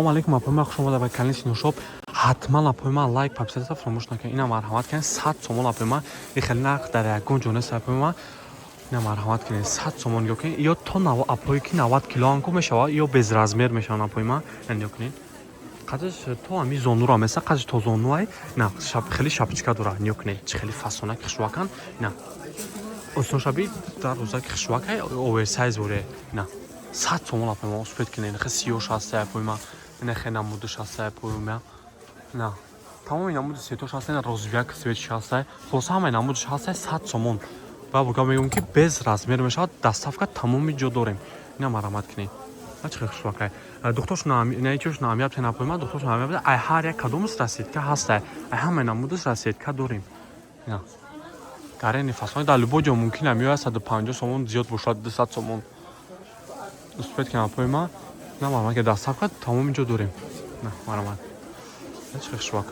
السلام علیکم اپویما خوش اومده به کانال سینوشاپ. حتما اپویما لایک پاپسیتا فراموش نکنید. اینا مرحمت کنید 100 تومان اپویما خیلی نرخ در یکون جونس اپویما. اینا مرحمت کنید 100 تومان یا کنید یا تو نو اپوی کی 90 کیلو انکو میشه یا bez razmer میشه اپویما. اینا کنید قدش تو همی زونو را مثلا قدش تو زونوای نه شب خیلی شپچکا داره اینا کنید خیلی فاسونه کشواکن نه اصلا شبی در روزا کشواکای اوورسایز وره نه 100 تومان اپویما اسپت کنید خیلی سیوش هست اپویما نه خیلی نمودش هست اپویما نه تمام این نمود سیتوش هست نه روزویک سویچ هست خلاص همه نمودش هست 100 تومان و بگم میگم که bez razmer میشه دستافکا تمامی جا داریم اینا مرحمت کنید چه خوشوکه دکترش نه چیش نامیاب تن اپویما دکترش نامیاب ای هر یک کدومش رسید که هست ای همه نمودش رسید که داریم اینا کارین فاصله در لبوجو ممکنه میاد 150 تومان زیاد باشد 200 تومان اسپت که اپویما نه مرحمت که دستافکا تمامی جا داریم نه مرحمت چه خوشوکه